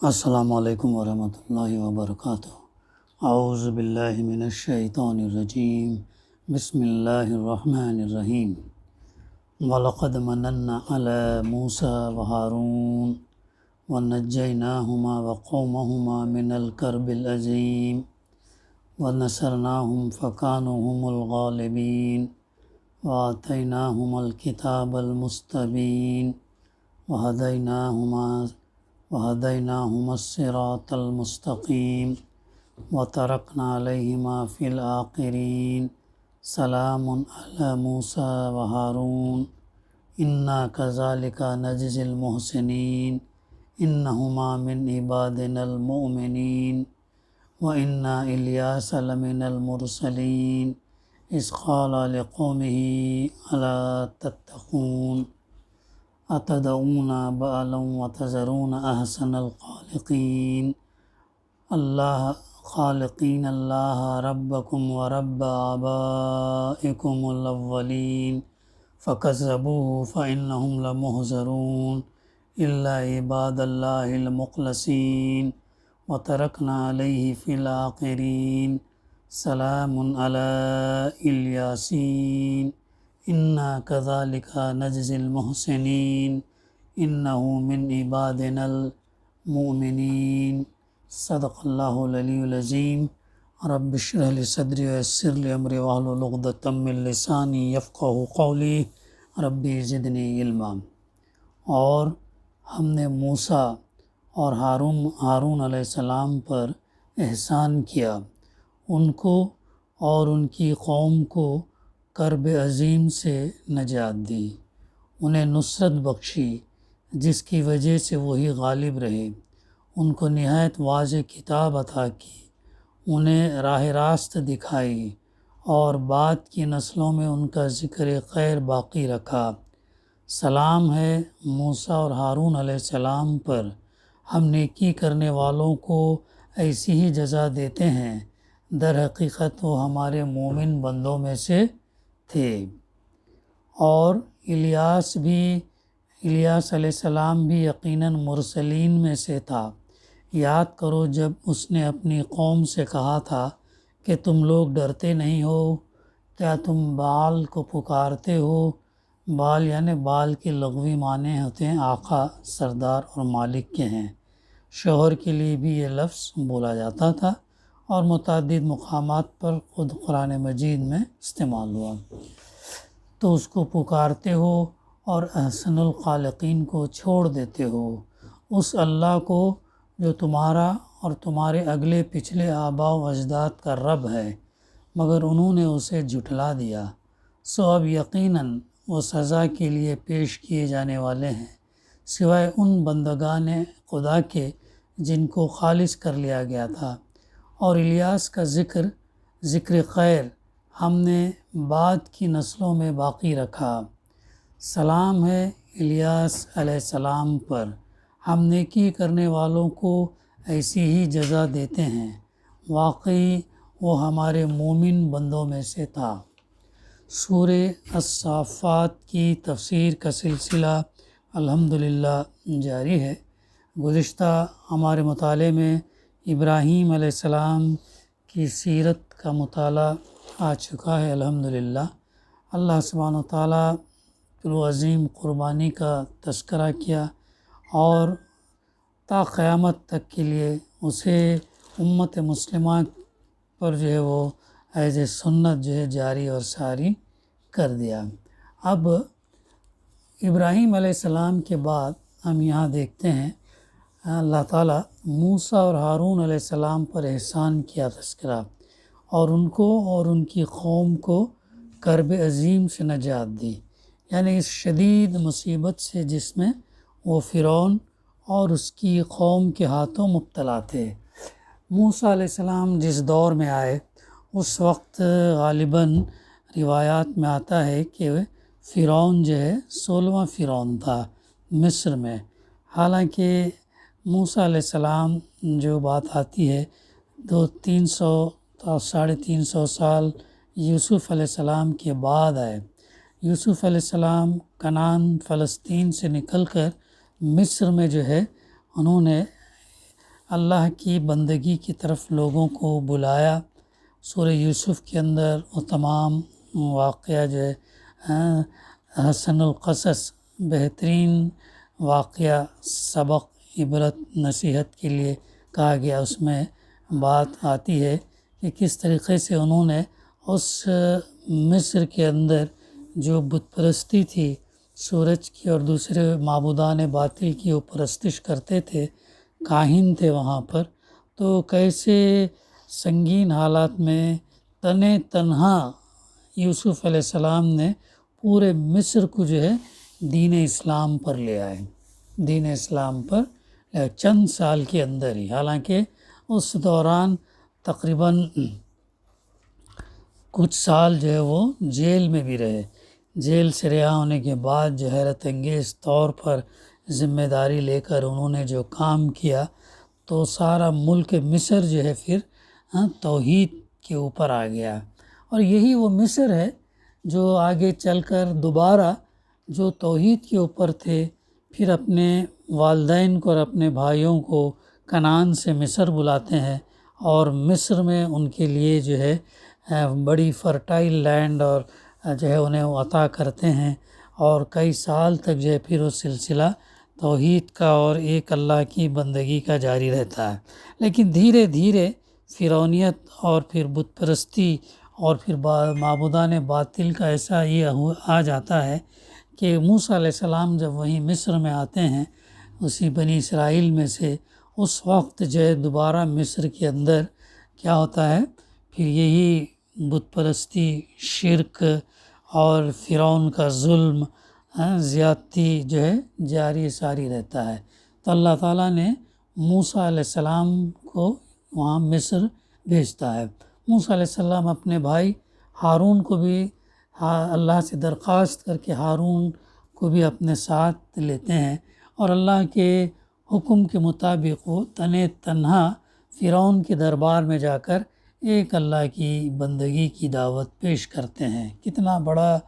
السلام علیکم ورحمۃ اللہ وبرکاتہ۔ اعوذ باللہ من الشیطان الرجیم، بسم اللہ الرحمن الرحیم۔ وَلَقَدْ مَنَنَّا عَلَى مُوسَىٰ وَهَارُونَ وَنَجَّيْنَاهُمَا وَقَوْمَهُمَا مِنَ الْكَرْبِ الْعَظِيمِ وَنَصَرْنَاهُمْ فَكَانُوا هُمُ الْغَالِبِينَ وَآتَيْنَاهُمَا الْكِتَابَ الْمُسْتَبِينَ وَهَدَيْنَاهُمَا الصِّرَاطَ الْمُسْتَقِيمَ وَتَرَكْنَا عَلَيْهِمَا فِي الْآخِرِينَ سَلَامٌ عَلَى مُوسَىٰ وَهَارُونَ إِنَّا كَذَلِكَ نَجْزِي الْمُحْسِنِينَ إِنَّهُمَا مِنْ عِبَادِنَا الْمُؤْمِنِينَ وَإِنَّ إِلْيَاسَ لَمِنَ الْمُرْسَلِينَ إِذْ قَالَ لِقَوْمِهِ أَلَا تَتَّقُونَ أَتَدْعُونَ بَعْلًا وَتَذَرُونَ أَحْسَنَ الْخَالِقِينَ اللَّهَ رَبَّكُمْ وَرَبَّ آبَائِكُمُ الْأَوَّلِينَ فَكَذَّبُوهُ فَإِنَّهُمْ لَمُحْضَرُونَ إِلَّا عِبَادَ اللَّهِ الْمُخْلَصِينَ وَتَرَكْنَا عَلَيْهِ فِي الْآخِرِينَ سَلَامٌ عَلَى الْيَاسِينَ إِنَّا كَذَلِكَ نَجْزِي الْمُحْسِنِينَ إِنَّهُ مِنْ عِبَادِنَا الْمُؤْمِنِينَ صدق اللہ العلی العظیم۔ رب اشرح لی صدری ویسر لی امری واحلل عقدۃ من لسانی یفقہوا قولی ربی زدنی علما۔ اور ہم نے موسیٰ اور ہارون علیہ السلام پر احسان کیا، ان کو اور ان کی قوم کو کرب عظیم سے نجات دی، انہیں نصرت بخشی جس کی وجہ سے وہی غالب رہے، ان کو نہایت واضح کتاب عطا کی، انہیں راہ راست دکھائی، اور بعد کی نسلوں میں ان کا ذکر خیر باقی رکھا۔ سلام ہے موسیٰ اور ہارون علیہ السلام پر، ہم نیکی کرنے والوں کو ایسی ہی جزا دیتے ہیں، در حقیقت وہ ہمارے مومن بندوں میں سے تھے۔ اور الیاس علیہ السلام بھی یقیناً مرسلین میں سے تھا۔ یاد کرو جب اس نے اپنی قوم سے کہا تھا کہ تم لوگ ڈرتے نہیں ہو، کیا تم بال کو پکارتے ہو؟ بال یعنی بال کے لغوی معنی ہوتے ہیں آقا، سردار اور مالک کے ہیں۔ شوہر کے لیے بھی یہ لفظ بولا جاتا تھا اور متعدد مقامات پر خود قرآن مجید میں استعمال ہوا۔ تو اس کو پکارتے ہو اور احسن الخالقین کو چھوڑ دیتے ہو، اس اللہ کو جو تمہارا اور تمہارے اگلے پچھلے آباء و اجداد کا رب ہے، مگر انہوں نے اسے جھٹلا دیا، سو اب یقیناً وہ سزا کے لیے پیش کیے جانے والے ہیں، سوائے ان بندگان خدا کے جن کو خالص کر لیا گیا تھا۔ اور الیاس کا ذکر خیر ہم نے بعد کی نسلوں میں باقی رکھا۔ سلام ہے الیاس علیہ السلام پر، ہم نیکی کرنے والوں کو ایسی ہی جزا دیتے ہیں، واقعی وہ ہمارے مومن بندوں میں سے تھا۔ سورہ الصافات کی تفسیر کا سلسلہ الحمدللہ جاری ہے۔ گزشتہ ہمارے مطالعے میں ابراہیم علیہ السلام کی سیرت کا مطالعہ آ چکا ہے الحمدللہ۔ اللہ سبحانہ وتعالیٰ عظیم قربانی کا تذکرہ کیا اور تا قیامت تک کے لیے اسے امت مسلمہ پر جو ہے وہ ایز سنت جو ہے جاری اور ساری کر دیا۔ اب ابراہیم علیہ السلام کے بعد ہم یہاں دیکھتے ہیں اللہ تعالیٰ موسیٰ اور ہارون علیہ السلام پر احسان کیا تذکرہ، اور ان کو اور ان کی قوم کو کرب عظیم سے نجات دی، یعنی اس شدید مصیبت سے جس میں وہ فرعون اور اس کی قوم کے ہاتھوں مبتلا تھے۔ موسیٰ علیہ السلام جس دور میں آئے اس وقت غالباً روایات میں آتا ہے کہ فرعون جو ہے 16واں فرعون تھا مصر میں، حالانکہ موسیٰ علیہ السلام جو بات آتی ہے 300 سال یوسف علیہ السلام کے بعد آئے۔ یوسف علیہ السلام کنعان فلسطین سے نکل کر مصر میں جو ہے انہوں نے اللہ کی بندگی کی طرف لوگوں کو بلایا۔ سورہ یوسف کے اندر وہ تمام واقعہ جو ہے حسن القصص، بہترین واقعہ، سبق، عبرت، نصیحت کے لیے کہا گیا۔ اس میں بات آتی ہے کہ کس طریقے سے انہوں نے اس مصر کے اندر جو بت پرستی تھی، سورج کی اور دوسرے معبودان باطل کی وہ پرستش کرتے تھے، کاہن تھے وہاں پر، تو کیسے سنگین حالات میں تنہا یوسف علیہ السلام نے پورے مصر کو جو ہے دین اسلام پر لے آئے، دین اسلام پر چند سال کے اندر ہی۔ حالانکہ اس دوران تقریباً کچھ سال جو ہے وہ جیل میں بھی رہے۔ جیل سے رہا ہونے کے بعد جو حیرت انگیز طور پر ذمہ داری لے کر انہوں نے جو کام کیا، تو سارا ملک مصر جو ہے پھر توحید کے اوپر آ گیا۔ اور یہی وہ مصر ہے جو آگے چل کر دوبارہ جو توحید کے اوپر تھے، پھر اپنے والدین کو اور اپنے بھائیوں کو کنعان سے مصر بلاتے ہیں، اور مصر میں ان کے لیے جو ہے بڑی فرٹائل لینڈ اور جو ہے انہیں عطا کرتے ہیں، اور کئی سال تک جو ہے پھر وہ سلسلہ توحید کا اور ایک اللہ کی بندگی کا جاری رہتا ہے۔ لیکن دھیرے دھیرے فرعونیت اور پھر بت پرستی اور پھر معبودان باطل کا ایسا یہ آ جاتا ہے کہ موسیٰ علیہ السلام جب وہیں مصر میں آتے ہیں، اسی بنی اسرائیل میں سے، اس وقت جو ہے دوبارہ مصر کے اندر کیا ہوتا ہے، پھر یہی بت پرستی، شرک اور فرعون کا ظلم، زیادتی جو ہے جاری ساری رہتا ہے۔ تو اللہ تعالیٰ نے موسیٰ علیہ السلام کو وہاں مصر بھیجتا ہے۔ موسیٰ علیہ السلام اپنے بھائی ہارون کو بھی اللہ سے درخواست کر کے ہارون کو بھی اپنے ساتھ لیتے ہیں، اور اللہ کے حکم کے مطابق وہ تنہا فرعون کے دربار میں جا کر ایک اللہ کی بندگی کی دعوت پیش کرتے ہیں۔ کتنا بڑا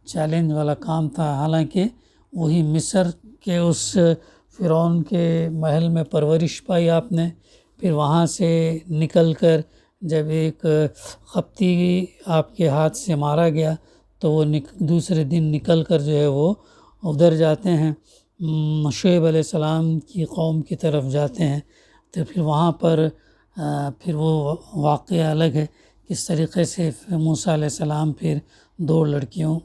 چیلنج والا کام تھا، حالانکہ وہی مصر کے اس فرعون کے محل میں پرورش پائی آپ نے، پھر وہاں سے نکل کر جب ایک قبطی آپ کے ہاتھ سے مارا گیا تو وہ دوسرے دن نکل کر جو ہے وہ ادھر جاتے ہیں، شعیب علیہ السلام کی قوم کی طرف جاتے ہیں، تو پھر وہاں پر پھر وہ واقعہ الگ ہے، کس طریقے سے موسیٰ علیہ السلام پھر 2 لڑکیوں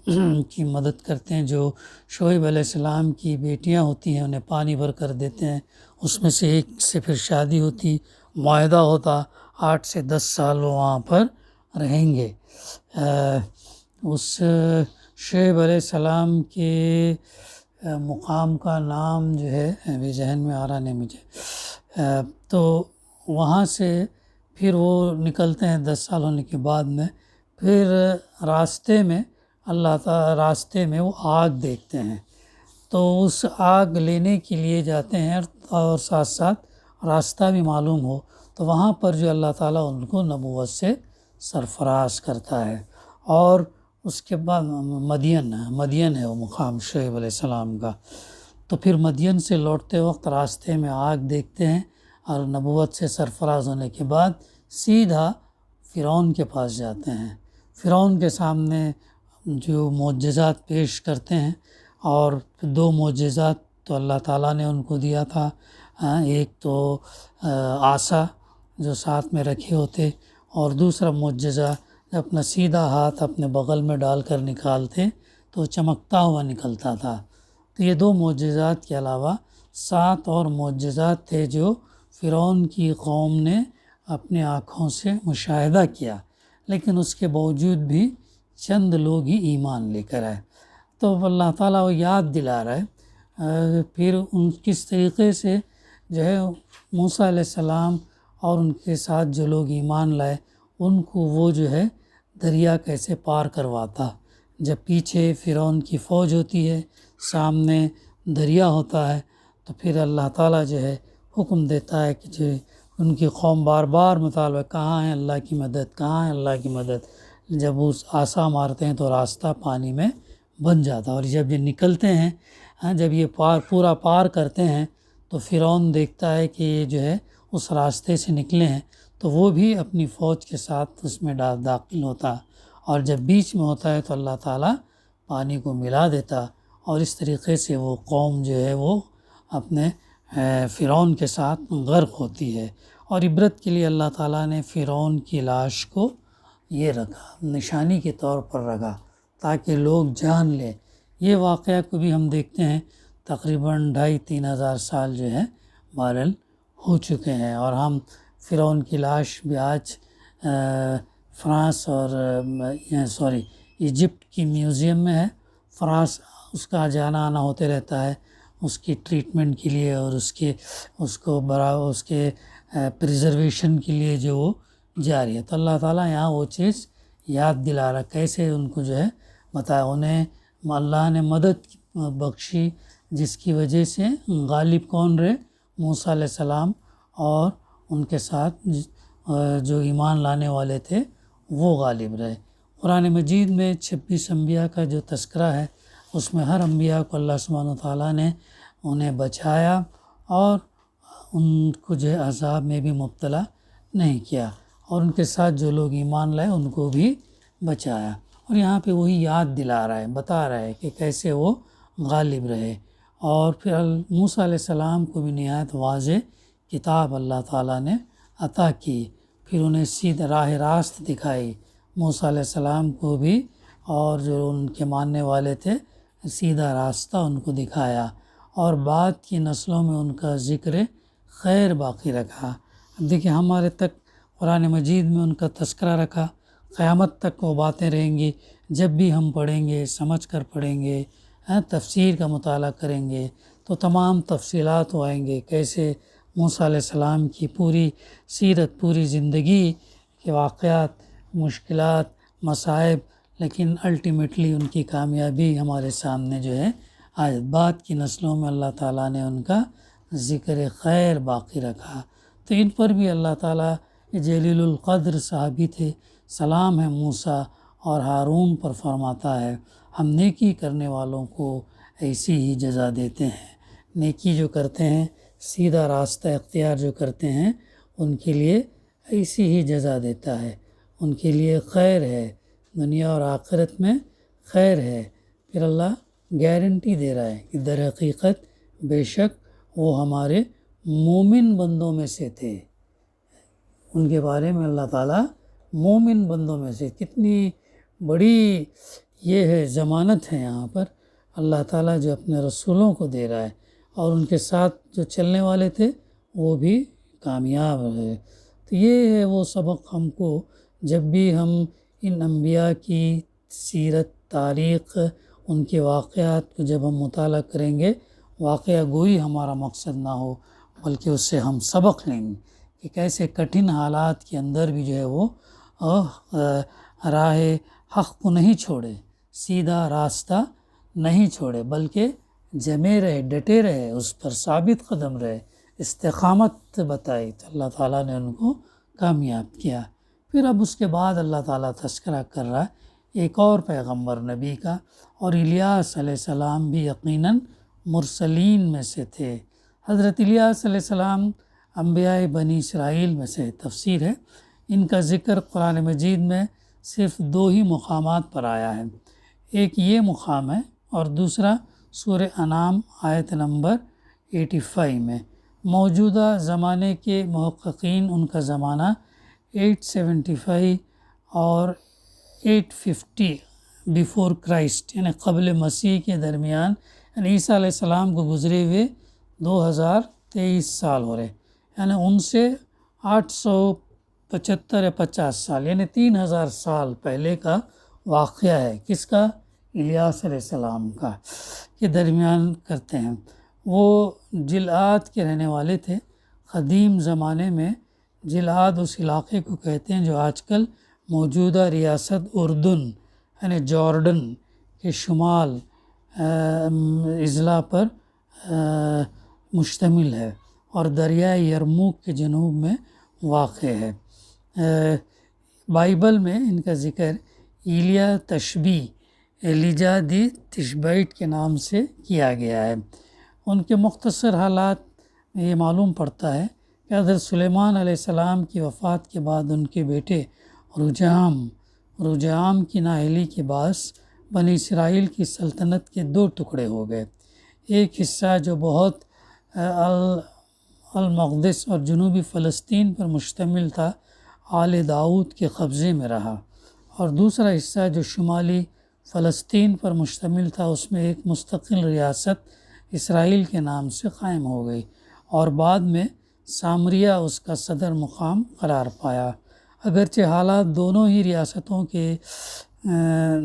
کی مدد کرتے ہیں جو شعیب علیہ السلام کی بیٹیاں ہوتی ہیں، انہیں پانی بھر کر دیتے ہیں، اس میں سے ایک سے پھر شادی ہوتی، معاہدہ ہوتا 8 سے 10 سال وہ وہاں پر رہیں گے۔ اس شعیب علیہ السلام کے مقام کا نام جو ہے ابھی ذہن میں آ رہا نہیں مجھے، تو وہاں سے پھر وہ نکلتے ہیں 10 سال ہونے کے بعد میں، پھر راستے میں اللہ تعالیٰ راستے میں وہ آگ دیکھتے ہیں، تو اس آگ لینے کے لیے جاتے ہیں، اور ساتھ ساتھ راستہ بھی معلوم ہو، تو وہاں پر جو اللہ تعالیٰ ان کو نبوت سے سرفراز کرتا ہے۔ اور اس کے بعد مدین ہے وہ مقام شعیب علیہ السلام کا، تو پھر مدین سے لوٹتے وقت راستے میں آگ دیکھتے ہیں، اور نبوت سے سرفراز ہونے کے بعد سیدھا فرعون کے پاس جاتے ہیں، فرعون کے سامنے جو معجزات پیش کرتے ہیں، اور 2 معجزات تو اللہ تعالیٰ نے ان کو دیا تھا، ایک تو عصا جو ساتھ میں رکھے ہوتے، اور دوسرا معجزہ اپنا سیدھا ہاتھ اپنے بغل میں ڈال کر نکالتے تو چمکتا ہوا نکلتا تھا۔ تو یہ 2 معجزات کے علاوہ 7 اور معجزات تھے جو فرعون کی قوم نے اپنے آنکھوں سے مشاہدہ کیا، لیکن اس کے باوجود بھی چند لوگ ہی ایمان لے کر آئے۔ تو اللہ تعالیٰ وہ یاد دلا رہا ہے پھر ان کس طریقے سے جو ہے موسیٰ علیہ السلام اور ان کے ساتھ جو لوگ ایمان لائے ان کو وہ جو ہے دریا کیسے پار کرواتا، جب پیچھے فرعون کی فوج ہوتی ہے، سامنے دریا ہوتا ہے، تو پھر اللہ تعالیٰ جو ہے حکم دیتا ہے کہ جو ان کی قوم بار بار مطالبہ، کہاں ہے اللہ کی مدد، کہاں ہے اللہ کی مدد، جب اس عصا مارتے ہیں تو راستہ پانی میں بن جاتا، اور جب یہ نکلتے ہیں، جب یہ پورا پار کرتے ہیں تو فرعون دیکھتا ہے کہ یہ جو ہے اس راستے سے نکلے ہیں تو وہ بھی اپنی فوج کے ساتھ اس میں داخل ہوتا، اور جب بیچ میں ہوتا ہے تو اللہ تعالیٰ پانی کو ملا دیتا، اور اس طریقے سے وہ قوم جو ہے وہ اپنے فرعون کے ساتھ غرق ہوتی ہے۔ اور عبرت کے لیے اللہ تعالیٰ نے فرعون کی لاش کو یہ رکھا، نشانی کے طور پر رکھا تاکہ لوگ جان لیں۔ یہ واقعہ کو بھی ہم دیکھتے ہیں، تقریباً 2500-3000 سال جو ہے بہرحال ہو چکے ہیں، اور ہم فرعون کی لاش بھی آج فرانس اور ایجپٹ کی میوزیم میں ہے۔ فرانس اس کا جانا آنا ہوتے رہتا ہے اس کی ٹریٹمنٹ کے لیے، اور اس کے پریزرویشن کے لیے جو وہ جاری ہے۔ تو اللہ تعالیٰ یہاں وہ چیز یاد دلا رہا، کیسے ان کو جو ہے بتایا، انہیں اللہ نے مدد بخشی جس کی وجہ سے غالب کون رہے؟ موسیٰ علیہ السلام اور ان کے ساتھ جو ایمان لانے والے تھے وہ غالب رہے۔ قرآن مجید میں 26 انبیاء کا جو تذکرہ ہے، اس میں ہر انبیاء کو اللہ سبحانہ وتعالیٰ نے انہیں بچایا اور ان کو جو ہے عذاب میں بھی مبتلا نہیں کیا، اور ان کے ساتھ جو لوگ ایمان لائے ان کو بھی بچایا۔ اور یہاں پہ وہی یاد دلا رہا ہے، بتا رہا ہے کہ کیسے وہ غالب رہے۔ اور پھر موسیٰ علیہ السلام کو بھی نہایت واضح کتاب اللہ تعالیٰ نے عطا کی، پھر انہیں سیدھ راہ راست دکھائی، موسیٰ علیہ السلام کو بھی اور جو ان کے ماننے والے تھے سیدھا راستہ ان کو دکھایا، اور بعد کی نسلوں میں ان کا ذکر خیر باقی رکھا۔ اب دیکھیں ہمارے تک قرآن مجید میں ان کا تذکرہ رکھا، قیامت تک وہ باتیں رہیں گی، جب بھی ہم پڑھیں گے، سمجھ کر پڑھیں گے، تفسیر کا مطالعہ کریں گے تو تمام تفصیلات وہ آئیں گے، کیسے موسیٰ علیہ السلام کی پوری سیرت، پوری زندگی کے واقعات، مشکلات، مصائب، لیکن الٹیمیٹلی ان کی کامیابی ہمارے سامنے جو ہے آج بعد کی نسلوں میں اللہ تعالیٰ نے ان کا ذکر خیر باقی رکھا۔ تو ان پر بھی اللہ تعالیٰ جلیل القدر صحابی تھے، سلام ہے موسیٰ اور ہارون پر، فرماتا ہے ہم نیکی کرنے والوں کو ایسی ہی جزا دیتے ہیں، نیکی جو کرتے ہیں، سیدھا راستہ اختیار جو کرتے ہیں، ان کے لیے ایسی ہی جزا دیتا ہے، ان کے لیے خیر ہے، دنیا اور آخرت میں خیر ہے۔ پھر اللہ گارنٹی دے رہا ہے کہ در حقیقت بے شک وہ ہمارے مومن بندوں میں سے تھے۔ ان کے بارے میں اللہ تعالیٰ مومن بندوں میں سے، کتنی بڑی یہ ہے ضمانت ہے یہاں پر، اللہ تعالیٰ جو اپنے رسولوں کو دے رہا ہے، اور ان کے ساتھ جو چلنے والے تھے وہ بھی کامیاب رہے۔ تو یہ ہے وہ سبق ہم کو، جب بھی ہم ان انبیاء کی سیرت، تاریخ، ان کے واقعات کو جب ہم مطالعہ کریں گے، واقعہ گوئی ہمارا مقصد نہ ہو، بلکہ اس سے ہم سبق لیں گے کہ کیسے کٹھن حالات کے اندر بھی جو ہے وہ راہ حق کو نہیں چھوڑے، سیدھا راستہ نہیں چھوڑے، بلکہ جمے رہے، ڈٹے رہے، اس پر ثابت قدم رہے، استقامت بتائی، تو اللہ تعالیٰ نے ان کو کامیاب کیا۔ پھر اب اس کے بعد اللہ تعالیٰ تذکرہ کر رہا ہے ایک اور پیغمبر نبی کا، اور الیاس علیہ السلام بھی یقیناً مرسلین میں سے تھے۔ حضرت الیاس علیہ السلام انبیاء بنی اسرائیل میں سے تفسیر ہے، ان کا ذکر قرآن مجید میں صرف 2 ہی مقامات پر آیا ہے، ایک یہ مقام ہے اور دوسرا سورہ انعام آیت نمبر 85 میں۔ موجودہ زمانے کے محققین ان کا زمانہ 875 اور 850 بیفور کرائسٹ یعنی قبل مسیح کے درمیان، یعنی عیسیٰ علیہ السلام کو گزرے ہوئے 2023 سال ہو رہے، یعنی ان سے 875 یا 50 سال یعنی 3000 سال پہلے کا واقعہ ہے۔ کس کا؟ الیاس علیہ السلام کا، کے درمیان کرتے ہیں۔ وہ جلعاد کے رہنے والے تھے۔ قدیم زمانے میں جلعاد اس علاقے کو کہتے ہیں جو آج کل موجودہ ریاست اردن یعنی جارڈن کے شمال اضلاع پر مشتمل ہے، اور دریائے یرموک کے جنوب میں واقع ہے۔ بائبل میں ان کا ذکر ایلیا تشبی، ایلیجا دی تشبیٹ کے نام سے کیا گیا ہے۔ ان کے مختصر حالات میں یہ معلوم پڑتا ہے کہ حضرت سلیمان علیہ السلام کی وفات کے بعد ان کے بیٹے رجام کی نااہلی کے باعث بنی اسرائیل کی سلطنت کے 2 ٹکڑے ہو گئے۔ ایک حصہ جو بہت المقدس اور جنوبی فلسطین پر مشتمل تھا آل داؤد کے قبضے میں رہا، اور دوسرا حصہ جو شمالی فلسطین پر مشتمل تھا اس میں ایک مستقل ریاست اسرائیل کے نام سے قائم ہو گئی، اور بعد میں سامریہ اس کا صدر مقام قرار پایا۔ اگرچہ حالات دونوں ہی ریاستوں کے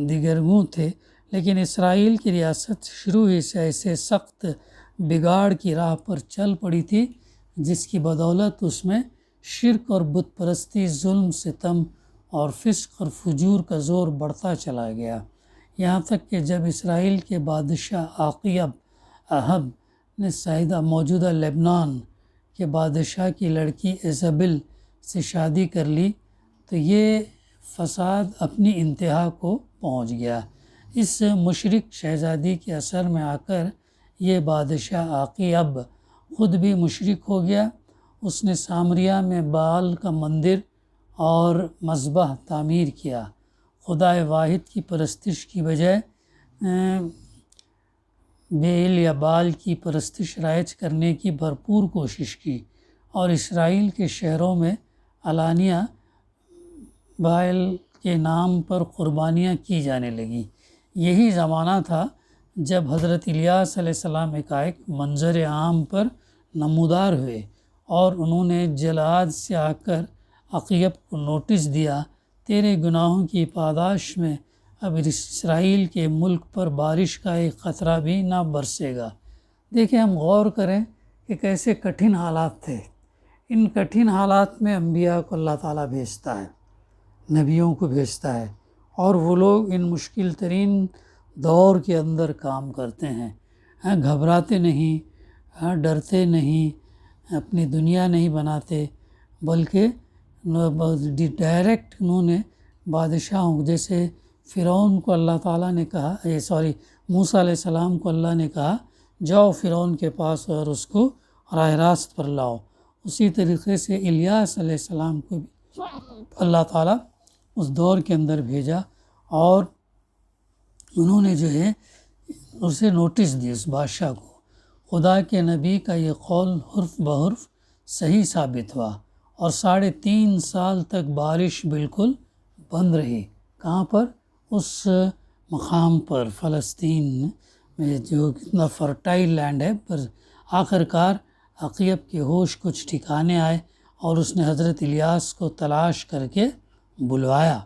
دیگرگوں تھے، لیکن اسرائیل کی ریاست شروع ہی سے ایسے سخت بگاڑ کی راہ پر چل پڑی تھی جس کی بدولت اس میں شرک اور بت پرستی، ظلم، ستم اور فسق اور فجور کا زور بڑھتا چلا گیا، یہاں تک کہ جب اسرائیل کے بادشاہ عاقیب احب نے موجودہ لبنان کے بادشاہ کی لڑکی ایزابل سے شادی کر لی تو یہ فساد اپنی انتہا کو پہنچ گیا۔ اس مشرک شہزادی کے اثر میں آ کر یہ بادشاہ عاقیب خود بھی مشرک ہو گیا۔ اس نے سامریہ میں بال کا مندر اور مذبح تعمیر کیا، خدا واحد کی پرستش کی بجائے بیل یا بال کی پرستش رائج کرنے کی بھرپور کوشش کی، اور اسرائیل کے شہروں میں علانیہ بال کے نام پر قربانیاں کی جانے لگیں۔ یہی زمانہ تھا جب حضرت الیاس علیہ السلام ایک منظر عام پر نمودار ہوئے، اور انہوں نے جلعاد سے آ کر عاقیب کو نوٹس دیا، تیرے گناہوں کی پاداش میں اب اسرائیل کے ملک پر بارش کا ایک قطرہ بھی نہ برسے گا۔ دیکھیں، ہم غور کریں کہ کیسے کٹھن حالات تھے۔ ان کٹھن حالات میں انبیاء کو اللہ تعالیٰ بھیجتا ہے، نبیوں کو بھیجتا ہے، اور وہ لوگ ان مشکل ترین دور کے اندر کام کرتے ہیں، گھبراتے نہیں، ڈرتے نہیں، اپنی دنیا نہیں بناتے، بلکہ ڈائریکٹ انہوں نے بادشاہوں جیسے فرعون کو اللہ تعالیٰ نے کہا موسیٰ علیہ السلام کو اللہ نے کہا جاؤ فرعون کے پاس اور اس کو راہ راست پر لاؤ، اسی طریقے سے الیاس علیہ السلام کو بھی اللہ تعالیٰ اس دور کے اندر بھیجا، اور انہوں نے جو ہے اسے نوٹس دی اس بادشاہ کو۔ خدا کے نبی کا یہ قول حرف بحرف صحیح ثابت ہوا، اور 3.5 سال تک بارش بالکل بند رہی۔ کہاں پر؟ اس مقام پر، فلسطین میں جو کتنا فرٹائل لینڈ ہے، پر آخرکار عاقیب کے ہوش کچھ ٹھکانے آئے، اور اس نے حضرت الیاس کو تلاش کر کے بلوایا۔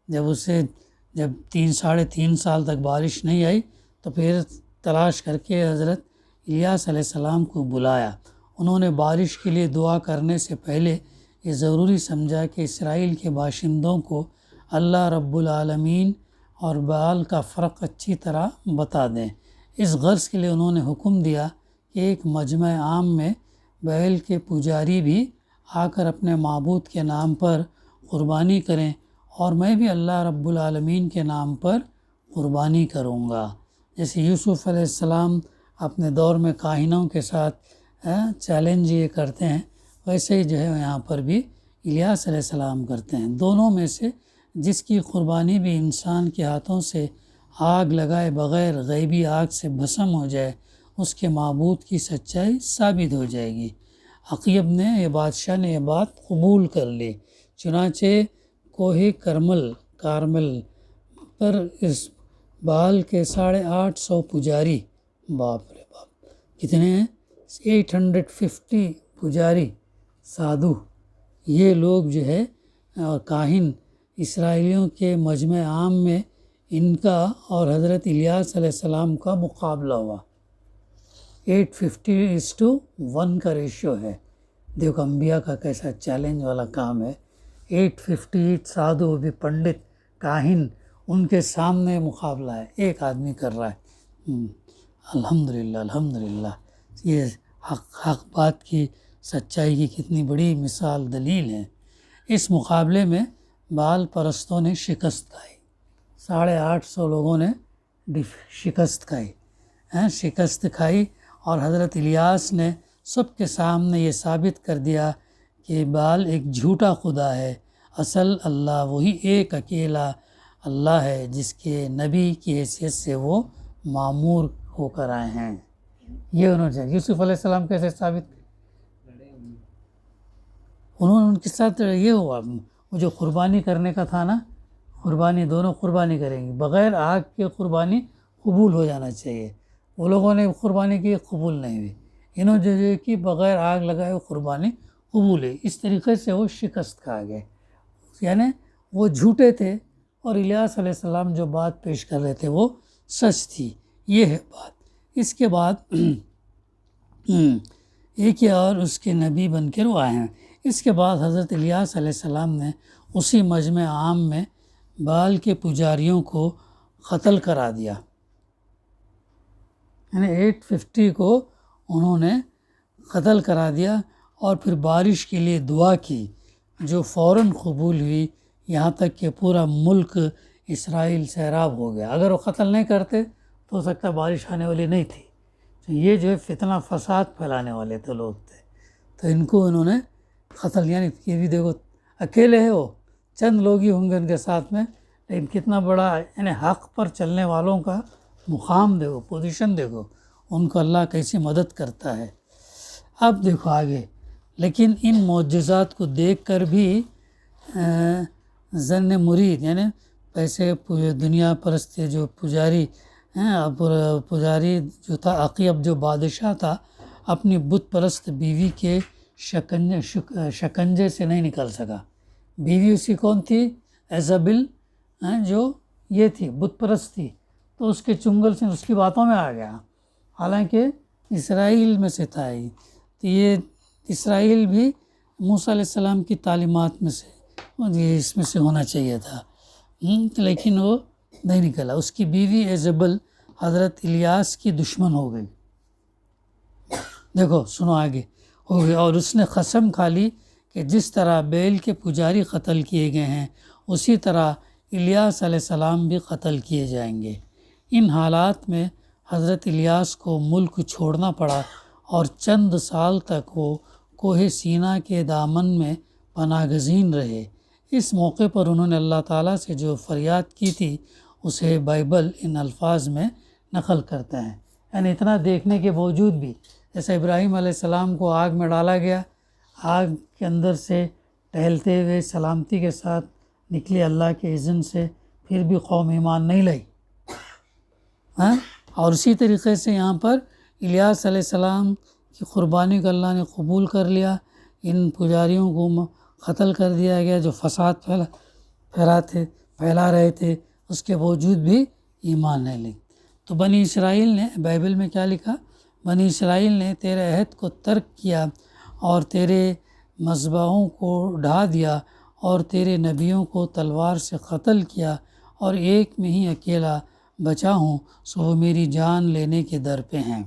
جب 3.5 سال تک بارش نہیں آئی تو پھر تلاش کر کے حضرت الیاس علیہ السلام کو بلایا۔ انہوں نے بارش کے لیے دعا کرنے سے پہلے یہ ضروری سمجھا کہ اسرائیل کے باشندوں کو اللہ رب العالمین اور بال کا فرق اچھی طرح بتا دیں۔ اس غرض کے لیے انہوں نے حکم دیا کہ ایک مجمع عام میں بیل کے پجاری بھی آ کر اپنے معبود کے نام پر قربانی کریں، اور میں بھی اللہ رب العالمین کے نام پر قربانی کروں گا۔ جیسے یوسف علیہ السلام اپنے دور میں کاہنوں کے ساتھ چیلنج یہ کرتے ہیں، ویسے ہی جو ہے یہاں پر بھی الیاس علیہ السلام کرتے ہیں۔ دونوں میں سے جس کی قربانی بھی انسان کے ہاتھوں سے آگ لگائے بغیر غیبی آگ سے بھسم ہو جائے، اس کے معبود کی سچائی ثابت ہو جائے گی۔ عاقیب نے بادشاہ نے یہ بات قبول کر لی، چنانچہ کوہ کارمل پر اس بال کے 850 پجاری، باپ رے باپ کتنے ہیں، 850 پجاری سادھو، یہ لوگ جو ہے کاہن اسرائیلیوں کے مجمع عام میں ان کا اور حضرت الیاس علیہ السلام کا مقابلہ ہوا۔ 850:1 کا ریشو ہے۔ دیکھو انبیاء کا کیسا چیلنج والا کام ہے۔ 850 سادھو بھی پنڈت کاہن، ان کے سامنے مقابلہ ہے، ایک آدمی کر رہا ہے۔ الحمدللہ الحمدللہ، یہ حق بات کی سچائی کی کتنی بڑی مثال دلیل ہے۔ اس مقابلے میں بال پرستوں نے شکست کھائی، 850 لوگوں نے شکست کھائی، اور حضرت الیاس نے سب کے سامنے یہ ثابت کر دیا کہ بال ایک جھوٹا خدا ہے، اصل اللہ وہی ایک اکیلا اللہ ہے جس کے نبی کی حیثیت سے وہ معمور ہو کر آئے ہیں۔ یہ انہوں نے یوسف علیہ السلام کیسے ثابت، انہوں نے ان کے ساتھ یہ ہوا، وہ جو قربانی کرنے کا تھا نا، قربانی دونوں قربانی کریں گے، بغیر آگ کے قربانی قبول ہو جانا چاہیے، وہ لوگوں نے قربانی کی قبول نہیں ہوئی، انہوں نے جو کی بغیر آگ لگائے وہ قربانی قبول ہے، اس طریقے سے وہ شکست کھا گئے، یعنی وہ جھوٹے تھے اور الیاس علیہ السلام جو بات پیش کر رہے تھے وہ سچ تھی، یہ ہے بات۔ اس کے بعد ایک اور اس کے نبی بن کر وہ آئے ہیں۔ اس کے بعد حضرت الیاس علیہ السلام نے اسی مجمع عام میں بال کے پجاریوں کو قتل کرا دیا، یعنی 850 کو انہوں نے قتل کرا دیا، اور پھر بارش کے لیے دعا کی جو فوراً قبول ہوئی، یہاں تک کہ پورا ملک اسرائیل سیراب ہو گیا۔ اگر وہ قتل نہیں کرتے تو ہو سکتا بارش آنے والی نہیں تھی، تو یہ جو ہے فتنہ فساد پھیلانے والے تو لوگ تھے، تو ان کو انہوں نے قتل، یعنی یہ بھی دیکھو اکیلے ہے، وہ چند لوگ ہی ہوں گے ان کے ساتھ میں، لیکن کتنا بڑا یعنی حق پر چلنے والوں کا مقام دیکھو، پوزیشن دیکھو، ان کو اللہ کیسی مدد کرتا ہے۔ اب دیکھو آگے، لیکن ان معجزات کو دیکھ کر بھی ظن مرید، یعنی پیسے دنیا پرست جو پجاری پجاری جو تھا عقیب جو بادشاہ تھا، اپنی بت پرست بیوی کے شکنجے سے نہیں نکل سکا۔ بیوی اسی کون تھی؟ ایزابل، جو یہ تھی بت پرست تھی، تو اس کے چنگل سے اس کی باتوں میں آ گیا، حالانکہ اسرائیل میں سے تھا ہی، تو یہ اسرائیل بھی موسیٰ علیہ السلام کی تعلیمات میں سے اس میں سے ہونا چاہیے تھا، لیکن وہ نہیں نکلا۔ اس کی بیوی ایزابل حضرت الیاس کی دشمن ہو گئی، دیکھو سنو آگے ہو گئی، اور اس نے قسم کھا لی کہ جس طرح بیل کے پجاری قتل کیے گئے ہیں اسی طرح الیاس علیہ السلام بھی قتل کیے جائیں گے۔ ان حالات میں حضرت الیاس کو ملک چھوڑنا پڑا اور چند سال تک وہ کوہ سینا کے دامن میں پناہ گزین رہے۔ اس موقع پر انہوں نے اللہ تعالیٰ سے جو فریاد کی تھی اسے بائبل ان الفاظ میں نقل کرتا ہے، یعنی اتنا دیکھنے کے باوجود بھی، جیسے ابراہیم علیہ السلام کو آگ میں ڈالا گیا، آگ کے اندر سے ٹہلتے ہوئے سلامتی کے ساتھ نکلی اللہ کے اذن سے، پھر بھی قوم ایمان نہیں لائی، اور اسی طریقے سے یہاں پر الیاس علیہ السلام کی قربانی کو اللہ نے قبول کر لیا، ان پجاریوں کو قتل کر دیا گیا جو فساد پھیلا رہے تھے، اس کے باوجود بھی ایمان نہیں لی۔ تو بنی اسرائیل نے بائبل میں کیا لکھا؟ بنی اسرائیل نے تیرے عہد کو ترک کیا اور تیرے مذبحوں کو ڈھا دیا اور تیرے نبیوں کو تلوار سے قتل کیا، اور ایک میں ہی اکیلا بچا ہوں، سو وہ میری جان لینے کے در پہ ہیں۔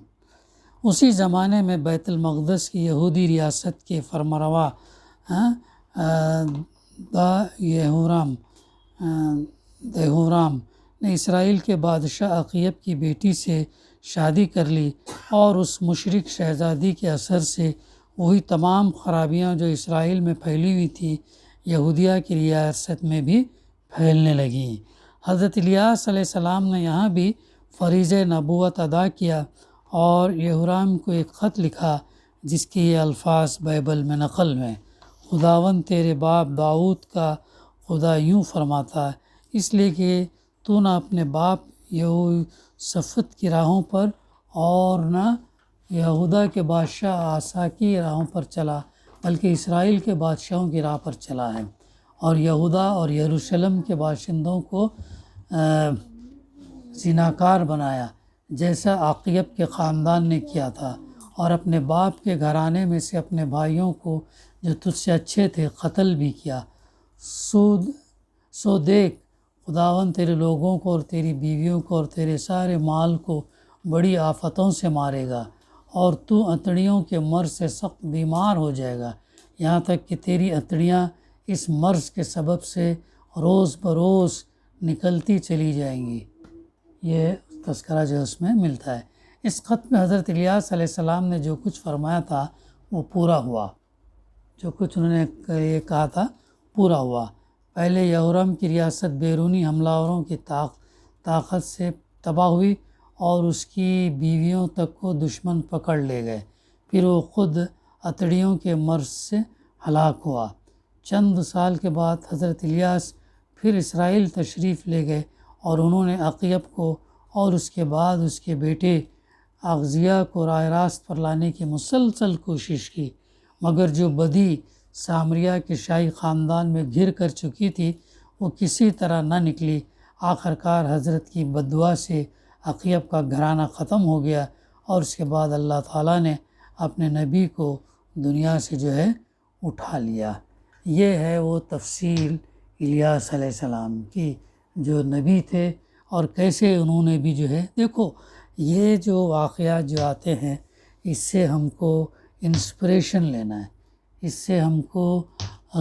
اسی زمانے میں بیت المقدس کی یہودی ریاست کے فرمانروا یہورام نے اسرائیل کے بادشاہ عقیب کی بیٹی سے شادی کر لی، اور اس مشرک شہزادی کے اثر سے وہی تمام خرابیاں جو اسرائیل میں پھیلی ہوئی تھی یہودیہ کی ریاست میں بھی پھیلنے لگیں۔ حضرت الیاس علیہ السلام نے یہاں بھی فریضہ نبوت ادا کیا اور یہورام کو ایک خط لکھا جس کے یہ الفاظ بائبل میں نقل ہیں: خداوند تیرے باپ داؤد کا خدا یوں فرماتا ہے، اس لیے کہ تو نہ اپنے باپ یہوشافط کی راہوں پر اور نہ یہودا کے بادشاہ آسا کی راہوں پر چلا، بلکہ اسرائیل کے بادشاہوں کی راہ پر چلا ہے، اور یہودا اور یروشلم کے باشندوں کو زناکار بنایا جیسا عقیب کے خاندان نے کیا تھا، اور اپنے باپ کے گھرانے میں سے اپنے بھائیوں کو جو تجھ سے اچھے تھے قتل بھی کیا۔ سو دیکھ، خداوند تیرے لوگوں کو اور تیری بیویوں کو اور تیرے سارے مال کو بڑی آفتوں سے مارے گا، اور تو اتڑیوں کے مرض سے سخت بیمار ہو جائے گا، یہاں تک کہ تیری اتڑیاں اس مرض کے سبب سے روز بروز نکلتی چلی جائیں گی۔ یہ تذکرہ جو اس میں ملتا ہے، اس خط میں حضرت الیاس علیہ السلام نے جو کچھ فرمایا تھا وہ پورا ہوا، جو کچھ انہوں نے یہ کہا تھا پورا ہوا۔ پہلے یہورم کی ریاست بیرونی حملہ آوروں کی طاقت سے تباہ ہوئی اور اس کی بیویوں تک کو دشمن پکڑ لے گئے، پھر وہ خود اتڑیوں کے مرض سے ہلاک ہوا۔ چند سال کے بعد حضرت الیاس پھر اسرائیل تشریف لے گئے اور انہوں نے عقیب کو اور اس کے بعد اس کے بیٹے اغزیہ کو راہ راست پر لانے کی مسلسل کوشش کی، مگر جو بدی سامریہ کے شاہی خاندان میں گھر کر چکی تھی وہ کسی طرح نہ نکلی۔ آخرکار حضرت کی بددعا سے عقیب کا گھرانہ ختم ہو گیا اور اس کے بعد اللہ تعالیٰ نے اپنے نبی کو دنیا سے اٹھا لیا۔ یہ ہے وہ تفصیل الیاس علیہ السلام کی، جو نبی تھے اور کیسے انہوں نے بھی دیکھو یہ جو واقعات جو آتے ہیں اس سے ہم کو انسپریشن لینا ہے، اس سے ہم کو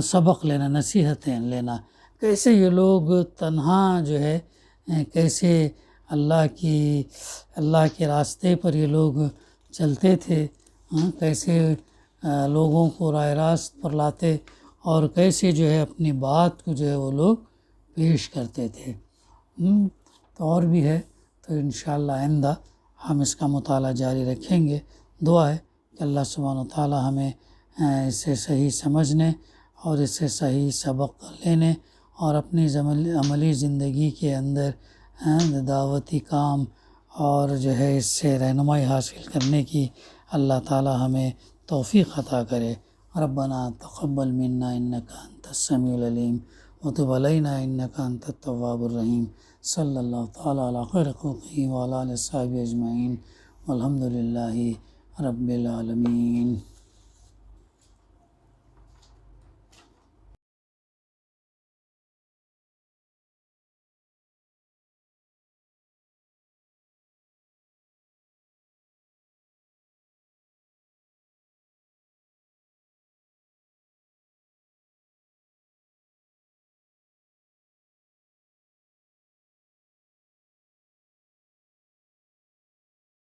سبق لینا، نصیحتیں لینا، کیسے یہ لوگ تنہا کیسے اللہ کے راستے پر یہ لوگ چلتے تھے، کیسے لوگوں کو راہ راست پر لاتے اور کیسے اپنی بات کو وہ لوگ پیش کرتے تھے۔ تو اور بھی ہے، تو انشاءاللہ آئندہ ہم اس کا مطالعہ جاری رکھیں گے۔ دعا ہے کہ اللہ سبحانہ و تعالی ہمیں اسے صحیح سمجھنے اور اسے صحیح سبق لینے اور اپنی عملی زندگی کے اندر دعوتی کام اور اس سے رہنمائی حاصل کرنے کی اللہ تعالی ہمیں توفیق عطا کرے۔ ربنا تقبل منا انک انت السمیع العلیم وتب علینا انک انت التواب الرحیم۔ صلی اللہ تعالی علی خیر خلقہ وعلی آلہ وصحبہ اجمعین والحمد للہ رب العالمین۔